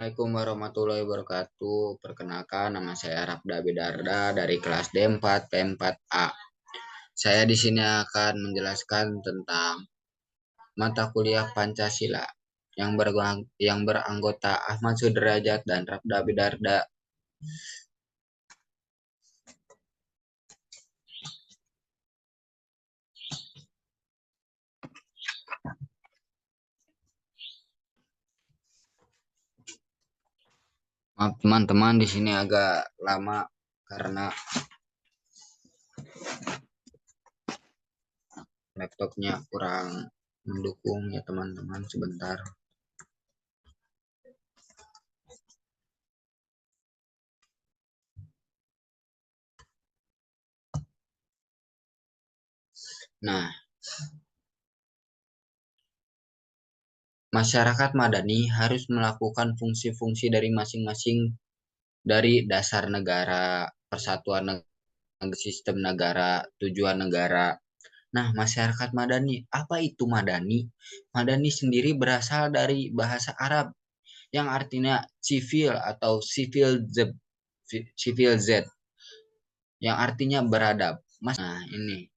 Assalamualaikum warahmatullahi wabarakatuh. Perkenalkan, nama saya Rafda Bidarda dari kelas D4 P4A. Saya di sini akan menjelaskan tentang mata kuliah Pancasila yang beranggota Ahmad Sudrajat dan Rafda Bidarda. Maaf teman-teman, di sini agak lama karena laptopnya kurang mendukung ya teman-teman. Sebentar. Nah, masyarakat madani harus melakukan fungsi-fungsi dari masing-masing dari dasar negara, persatuan sistem negara, tujuan negara. Nah, masyarakat madani, apa itu madani? Madani sendiri berasal dari bahasa Arab yang artinya civil atau civil Z yang artinya beradab. Nah, ini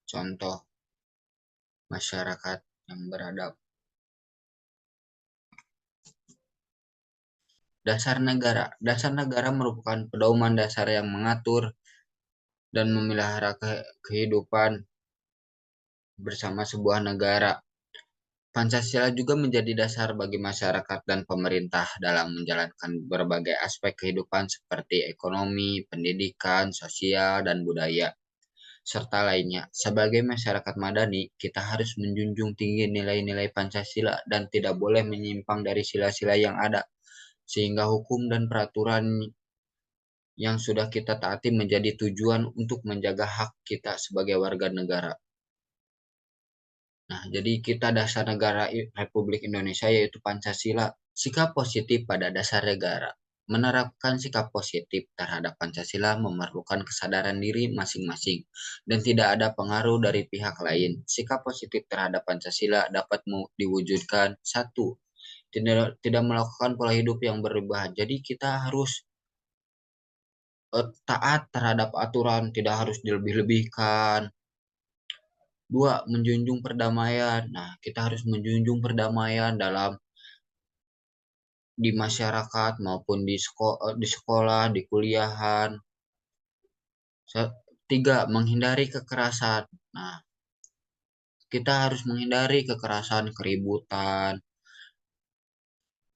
contoh masyarakat yang beradab. Dasar negara. Dasar negara merupakan pedoman dasar yang mengatur dan memelihara kehidupan bersama sebuah negara. Pancasila juga menjadi dasar bagi masyarakat dan pemerintah dalam menjalankan berbagai aspek kehidupan seperti ekonomi, pendidikan, sosial, dan budaya, serta lainnya. Sebagai masyarakat madani, kita harus menjunjung tinggi nilai-nilai Pancasila dan tidak boleh menyimpang dari sila-sila yang ada, sehingga hukum dan peraturan yang sudah kita taati menjadi tujuan untuk menjaga hak kita sebagai warga negara. Nah, jadi kita dasar negara Republik Indonesia yaitu Pancasila. Sikap positif pada dasar negara. Menerapkan sikap positif terhadap Pancasila memerlukan kesadaran diri masing-masing dan tidak ada pengaruh dari pihak lain. Sikap positif terhadap Pancasila dapat diwujudkan satu, tidak melakukan pola hidup yang berlebihan. Jadi kita harus taat terhadap aturan, tidak harus dilebih-lebihkan. Dua, menjunjung perdamaian. Nah, kita harus menjunjung perdamaian di masyarakat maupun di sekolah, di kuliahan. Tiga, menghindari kekerasan. Nah, kita harus menghindari kekerasan, keributan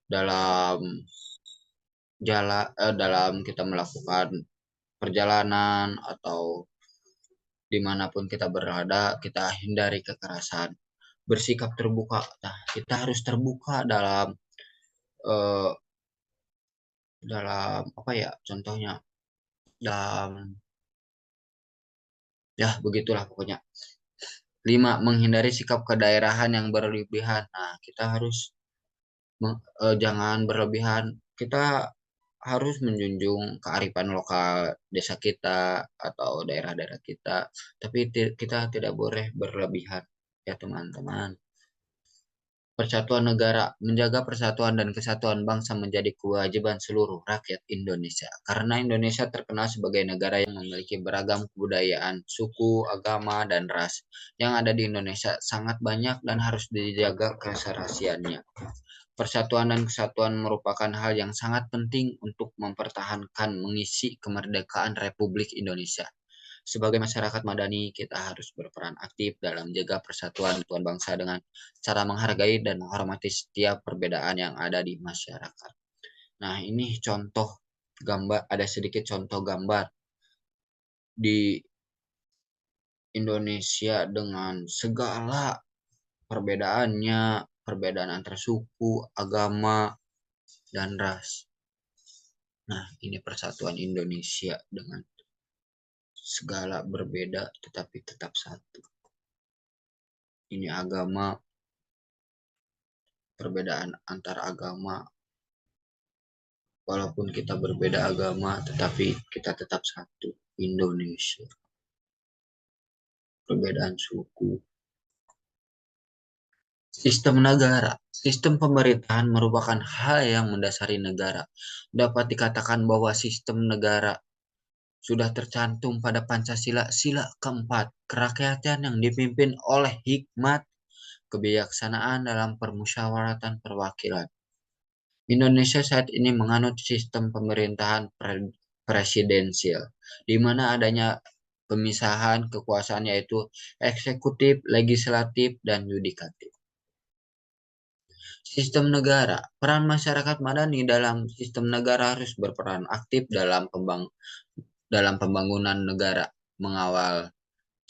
dalam dalam kita melakukan perjalanan atau dimanapun kita berada, kita hindari kekerasan. Bersikap terbuka. Nah, kita harus terbuka eh, dalam apa ya contohnya dalam ya begitulah pokoknya. Lima, menghindari sikap kedaerahan yang berlebihan. Nah, kita harus jangan berlebihan. Kita harus menjunjung kearifan lokal desa kita atau daerah-daerah kita, tapi kita tidak boleh berlebihan ya teman-teman. Persatuan negara, menjaga persatuan dan kesatuan bangsa menjadi kewajiban seluruh rakyat Indonesia. Karena Indonesia terkenal sebagai negara yang memiliki beragam kebudayaan, suku, agama, dan ras. Yang ada di Indonesia sangat banyak dan harus dijaga keserasiannya. Persatuan dan kesatuan merupakan hal yang sangat penting untuk mempertahankan mengisi kemerdekaan Republik Indonesia. Sebagai masyarakat madani, kita harus berperan aktif dalam menjaga persatuan tuan bangsa dengan cara menghargai dan menghormati setiap perbedaan yang ada di masyarakat. Nah, ini contoh gambar, ada sedikit contoh gambar di Indonesia dengan segala perbedaannya, perbedaan antar suku, agama, dan ras. Nah, ini persatuan Indonesia dengan segala berbeda tetapi tetap satu. Ini agama, perbedaan antar agama, walaupun kita berbeda agama tetapi kita tetap satu, Indonesia. Perbedaan suku, Sistem negara. Sistem pemerintahan merupakan hal yang mendasari negara. Dapat dikatakan bahwa sistem negara sudah tercantum pada Pancasila sila keempat, kerakyatan yang dipimpin oleh hikmat kebijaksanaan dalam permusyawaratan perwakilan. Indonesia saat ini menganut sistem pemerintahan presidensial, di mana adanya pemisahan kekuasaan yaitu eksekutif, legislatif, dan yudikatif. Sistem negara, peran masyarakat madani dalam sistem negara harus berperan aktif dalam pembangunan negara, mengawal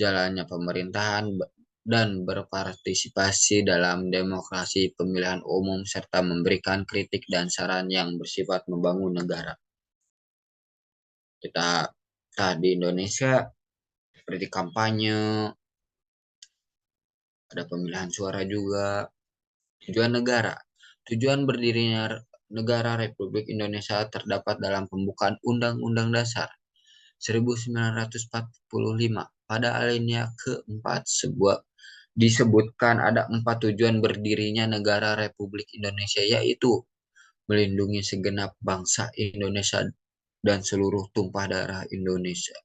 jalannya pemerintahan dan berpartisipasi dalam demokrasi pemilihan umum serta memberikan kritik dan saran yang bersifat membangun negara. Kita di Indonesia seperti kampanye, ada pemilihan suara juga. Tujuan negara. Tujuan berdirinya negara Republik Indonesia terdapat dalam pembukaan Undang-Undang Dasar 1945 pada alinea keempat sebuah disebutkan ada 4 tujuan berdirinya negara Republik Indonesia, yaitu melindungi segenap bangsa Indonesia dan seluruh tumpah darah Indonesia.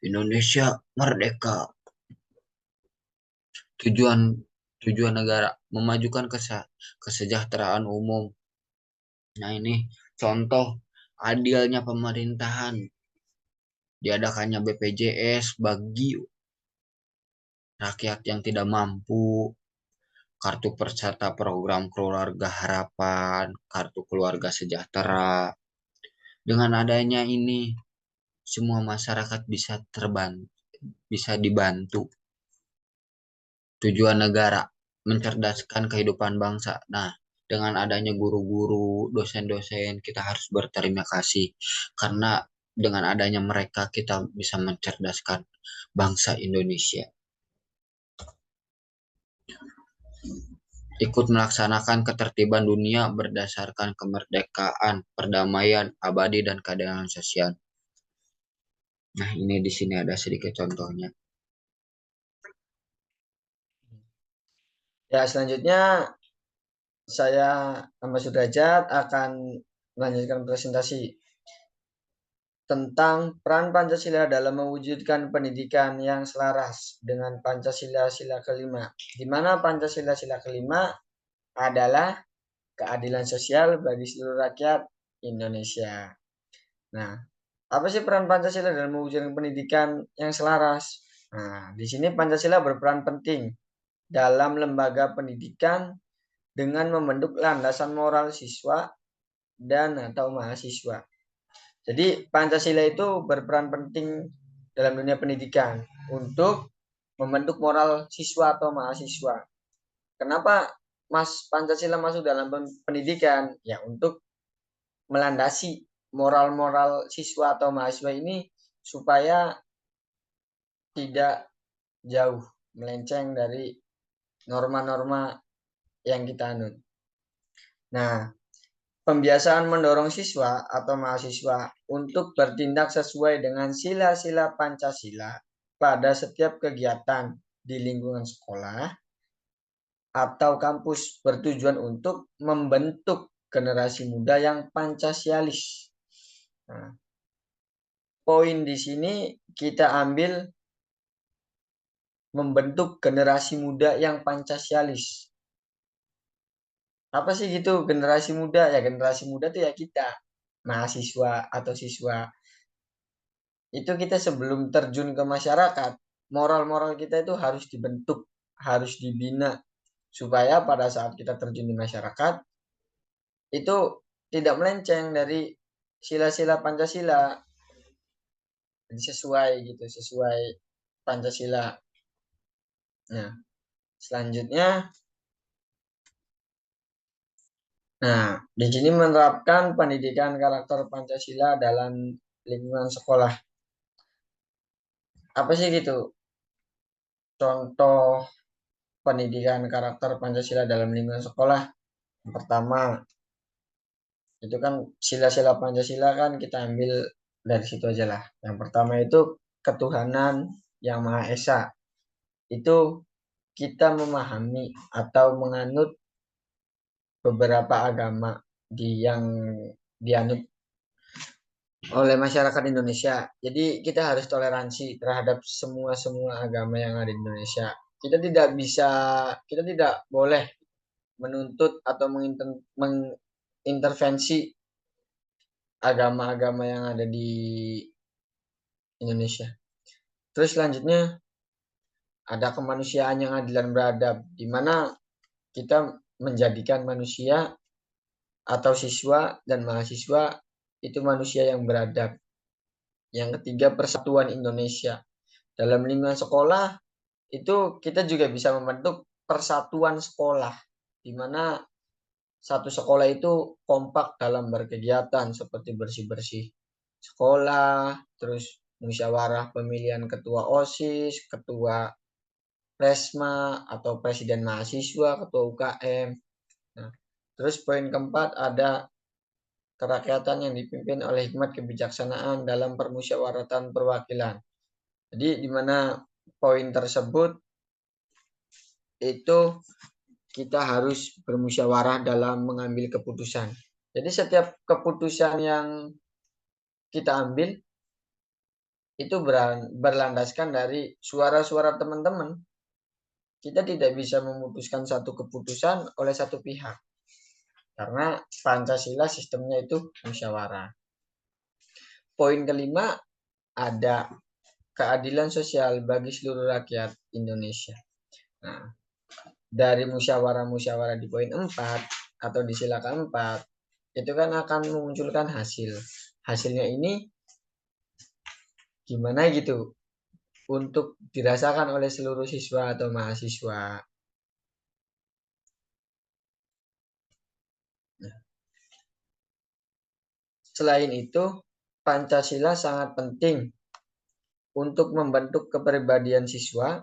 Indonesia merdeka. Tujuan tujuan negara memajukan kesejahteraan umum. Nah, ini contoh adilnya pemerintahan, diadakannya BPJS bagi rakyat yang tidak mampu, kartu peserta program keluarga harapan, kartu keluarga sejahtera. Dengan adanya ini, semua masyarakat bisa dibantu. Tujuan negara mencerdaskan kehidupan bangsa. Nah, dengan adanya guru-guru, dosen-dosen, kita harus berterima kasih karena dengan adanya mereka kita bisa mencerdaskan bangsa Indonesia. Ikut melaksanakan ketertiban dunia berdasarkan kemerdekaan, perdamaian, abadi, dan keadilan sosial. Nah, ini di sini ada sedikit contohnya. Ya, selanjutnya saya Ahmad Sudrajat akan melanjutkan presentasi tentang peran Pancasila dalam mewujudkan pendidikan yang selaras dengan Pancasila sila kelima, di mana Pancasila sila kelima adalah keadilan sosial bagi seluruh rakyat Indonesia. Nah, apa sih peran Pancasila dalam mewujudkan pendidikan yang selaras? Nah, di sini Pancasila berperan penting dalam lembaga pendidikan dengan membentuk landasan moral siswa dan atau mahasiswa. Jadi Pancasila itu berperan penting dalam dunia pendidikan untuk membentuk moral siswa atau mahasiswa. Kenapa Mas Pancasila masuk dalam pendidikan? Ya untuk melandasi moral-moral siswa atau mahasiswa ini supaya tidak jauh melenceng dari norma-norma yang kita anut. Nah, pembiasaan mendorong siswa atau mahasiswa untuk bertindak sesuai dengan sila-sila Pancasila pada setiap kegiatan di lingkungan sekolah atau kampus bertujuan untuk membentuk generasi muda yang Pancasialis. Nah, poin di sini kita ambil membentuk generasi muda yang Pancasialis. Apa sih gitu generasi muda? Ya generasi muda tuh ya kita, mahasiswa atau siswa. Itu kita sebelum terjun ke masyarakat, moral-moral kita itu harus dibentuk, harus dibina supaya pada saat kita terjun di masyarakat itu tidak melenceng dari sila-sila Pancasila. Jadi sesuai gitu, sesuai Pancasila. Nah, selanjutnya di sini menerapkan pendidikan karakter Pancasila dalam lingkungan sekolah. Apa sih gitu? Contoh pendidikan karakter Pancasila dalam lingkungan sekolah. Yang pertama, itu kan sila-sila Pancasila kan kita ambil dari situ aja lah. Yang pertama itu ketuhanan yang Maha Esa. Itu kita memahami atau menganut beberapa agama yang dianut oleh masyarakat Indonesia. Jadi kita harus toleransi terhadap semua agama yang ada di Indonesia. Kita tidak boleh menuntut atau mengintervensi agama-agama yang ada di Indonesia. Terus selanjutnya ada kemanusiaan yang adil dan beradab, di mana kita menjadikan manusia atau siswa dan mahasiswa itu manusia yang beradab. Yang ketiga, persatuan Indonesia. Dalam lingkungan sekolah itu kita juga bisa membentuk persatuan sekolah, di mana satu sekolah itu kompak dalam berkegiatan seperti bersih-bersih sekolah, terus musyawarah pemilihan ketua OSIS, ketua Presma atau presiden mahasiswa, ketua UKM. Nah, terus poin keempat ada kerakyatan yang dipimpin oleh hikmat kebijaksanaan dalam permusyawaratan perwakilan. Jadi di mana poin tersebut itu kita harus bermusyawarah dalam mengambil keputusan. Jadi setiap keputusan yang kita ambil itu berlandaskan dari suara-suara teman-teman. Kita tidak bisa memutuskan satu keputusan oleh satu pihak. Karena Pancasila sistemnya itu musyawarah. Poin kelima ada keadilan sosial bagi seluruh rakyat Indonesia. Nah, dari musyawarah-musyawarah di poin 4 atau di sila keempat itu kan akan memunculkan hasil. Hasilnya ini gimana gitu untuk dirasakan oleh seluruh siswa atau mahasiswa. Nah, selain itu, Pancasila sangat penting untuk membentuk kepribadian siswa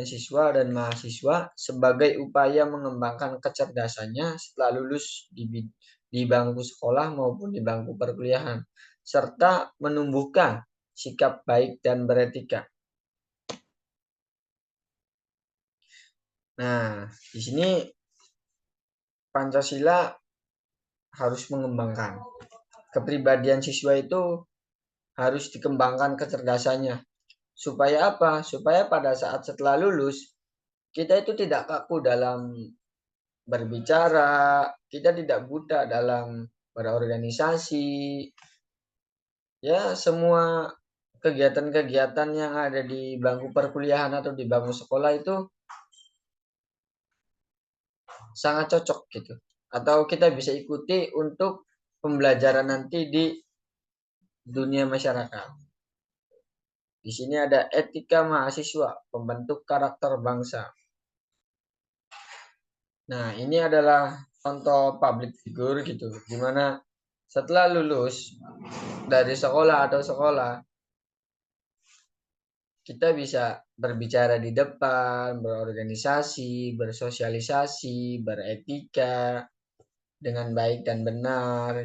siswa dan mahasiswa sebagai upaya mengembangkan kecerdasannya setelah lulus di bangku sekolah maupun di bangku perkuliahan, serta menumbuhkan sikap baik dan beretika. Nah, di sini Pancasila harus mengembangkan kepribadian siswa itu, harus dikembangkan kecerdasannya. Supaya apa? Supaya pada saat setelah lulus, kita itu tidak kaku dalam berbicara, kita tidak buta dalam berorganisasi. Ya, semua kegiatan-kegiatan yang ada di bangku perkuliahan atau di bangku sekolah itu sangat cocok gitu. Atau kita bisa ikuti untuk pembelajaran nanti di dunia masyarakat. Di sini ada etika mahasiswa, pembentuk karakter bangsa. Nah, ini adalah contoh public figure gitu, dimana setelah lulus dari sekolah atau sekolah, kita bisa berbicara di depan, berorganisasi, bersosialisasi, beretika dengan baik dan benar.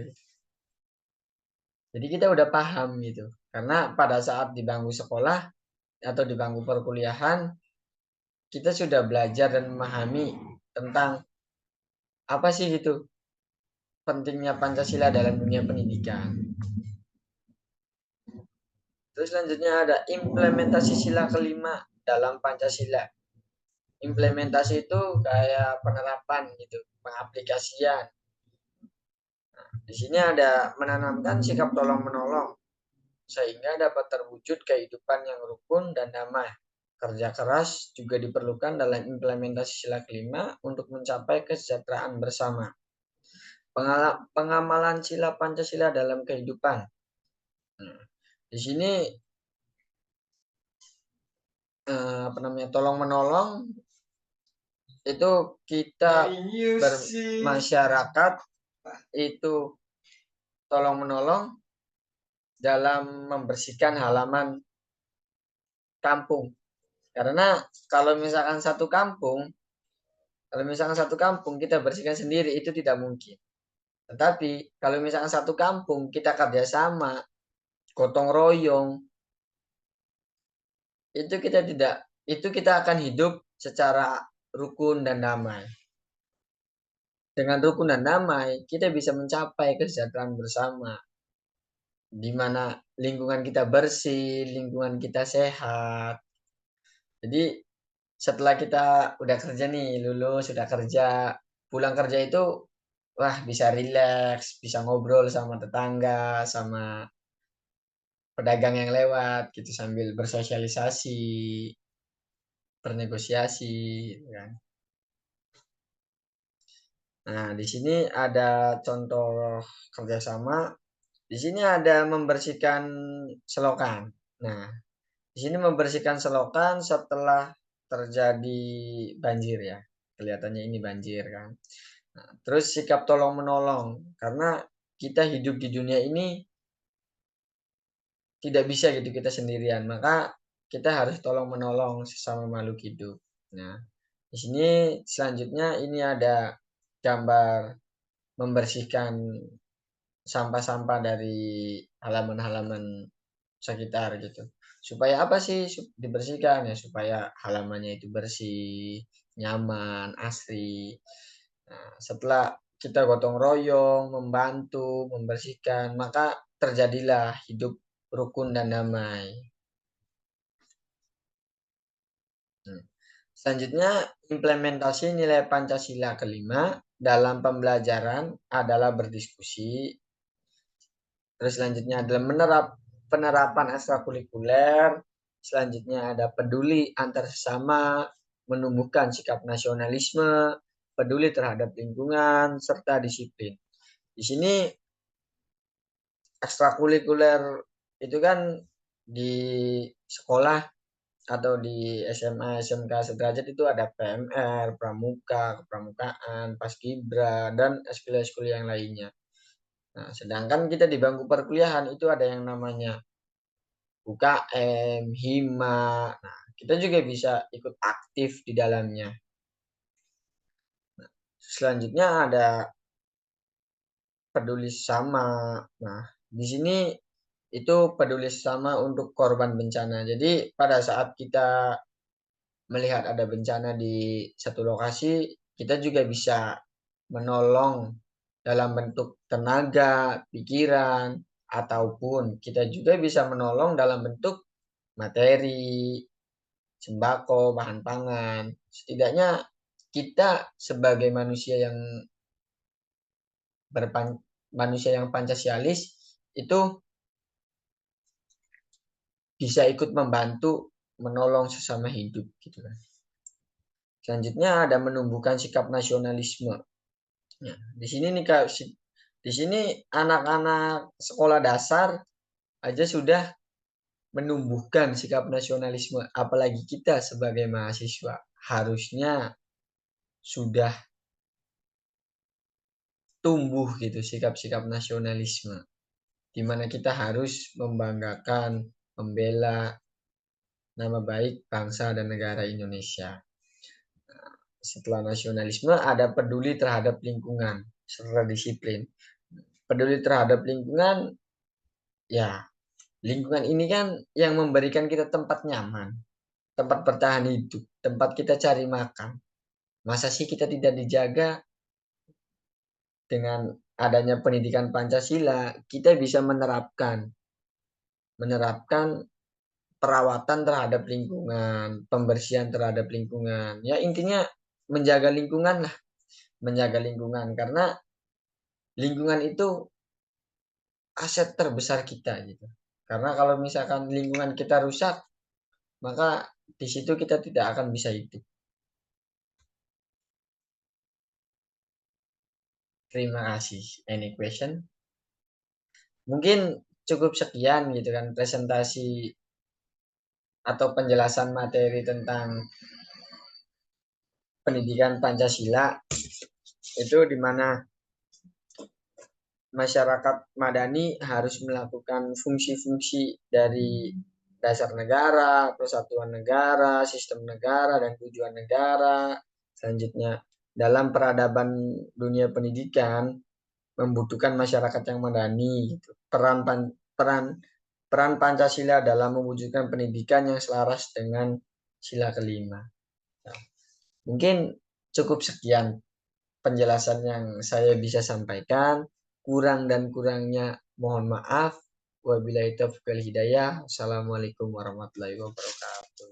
Jadi kita udah paham gitu. Karena pada saat di bangku sekolah atau di bangku perkuliahan, kita sudah belajar dan memahami tentang apa sih itu pentingnya Pancasila dalam dunia pendidikan. Terus selanjutnya ada implementasi sila kelima dalam Pancasila. Implementasi itu kayak penerapan gitu, pengaplikasian. Nah, di sini ada menanamkan sikap tolong menolong sehingga dapat terwujud kehidupan yang rukun dan damai. Kerja keras juga diperlukan dalam implementasi sila kelima untuk mencapai kesejahteraan bersama. Pengamalan sila Pancasila dalam kehidupan. Nah, di sini tolong menolong itu kita bermasyarakat itu tolong menolong dalam membersihkan halaman kampung. Karena kalau misalkan satu kampung kita bersihkan sendiri itu tidak mungkin. Tetapi kalau misalkan satu kampung kita kerjasama, gotong royong, itu kita akan hidup secara rukun dan damai. Dengan rukun dan damai, kita bisa mencapai kesejahteraan bersama, di mana lingkungan kita bersih, lingkungan kita sehat. Jadi setelah kita udah kerja nih, lulus, sudah kerja, pulang kerja itu, wah bisa rileks, bisa ngobrol sama tetangga, sama pedagang yang lewat gitu sambil bersosialisasi, bernegosiasi, gitu kan. Nah, di sini ada contoh kerjasama. Di sini ada membersihkan selokan. Nah, di sini membersihkan selokan setelah terjadi banjir ya. Kelihatannya ini banjir kan. Nah, terus sikap tolong menolong karena kita hidup di dunia ini tidak bisa gitu kita sendirian. Maka kita harus tolong menolong sesama makhluk hidup. Nah, di sini selanjutnya ini ada gambar membersihkan sampah-sampah dari halaman-halaman sekitar gitu. Supaya apa sih dibersihkan ya? Supaya halamannya itu bersih, nyaman, asri. Nah, setelah kita gotong royong, membantu, membersihkan, maka terjadilah hidup rukun dan damai. Selanjutnya, implementasi nilai Pancasila kelima dalam pembelajaran adalah berdiskusi. Terus selanjutnya adalah penerapan ekstrakurikuler. Selanjutnya ada peduli antar sesama, menumbuhkan sikap nasionalisme, peduli terhadap lingkungan, serta disiplin. Di sini ekstrakurikuler itu kan di sekolah atau di SMA, SMK sederajat itu ada PMR, Pramuka, Kepramukaan, Paskibra, dan eskul-eskul yang lainnya. Nah, sedangkan kita di bangku perkuliahan itu ada yang namanya UKM, Hima. Nah, kita juga bisa ikut aktif di dalamnya. Nah, selanjutnya ada peduli sama. Nah, di sini itu peduli sama untuk korban bencana. Jadi pada saat kita melihat ada bencana di satu lokasi, kita juga bisa menolong dalam bentuk tenaga, pikiran, ataupun kita juga bisa menolong dalam bentuk materi, sembako, bahan pangan. Setidaknya kita sebagai manusia yang pancasialis itu bisa ikut membantu menolong sesama hidup gitu kan. Selanjutnya ada menumbuhkan sikap nasionalisme. Nah, di sini nih Kak, di sini anak-anak sekolah dasar aja sudah menumbuhkan sikap nasionalisme, apalagi kita sebagai mahasiswa harusnya sudah tumbuh gitu sikap-sikap nasionalisme, di mana kita harus membanggakan, membela nama baik bangsa dan negara Indonesia. Setelah nasionalisme ada peduli terhadap lingkungan serta disiplin. Peduli terhadap lingkungan, ya lingkungan ini kan yang memberikan kita tempat nyaman, tempat bertahan hidup, tempat kita cari makan. Masa sih kita tidak dijaga? Dengan adanya pendidikan Pancasila, kita bisa menerapkan perawatan terhadap lingkungan, pembersihan terhadap lingkungan. Ya intinya menjaga lingkungan lah, menjaga lingkungan karena lingkungan itu aset terbesar kita gitu. Karena kalau misalkan lingkungan kita rusak, maka di situ kita tidak akan bisa hidup. Terima kasih. Any question? Mungkin cukup sekian gitu kan presentasi atau penjelasan materi tentang pendidikan Pancasila itu di mana masyarakat madani harus melakukan fungsi-fungsi dari dasar negara, persatuan negara, sistem negara, dan tujuan negara. Selanjutnya, dalam peradaban dunia pendidikan membutuhkan masyarakat yang madani. Gitu. Peran peran Pancasila dalam mewujudkan pendidikan yang selaras dengan sila kelima. Nah, mungkin cukup sekian penjelasan yang saya bisa sampaikan. Kurang dan kurangnya mohon maaf. Wabillahi taufiq wal hidayah. Assalamualaikum warahmatullahi wabarakatuh.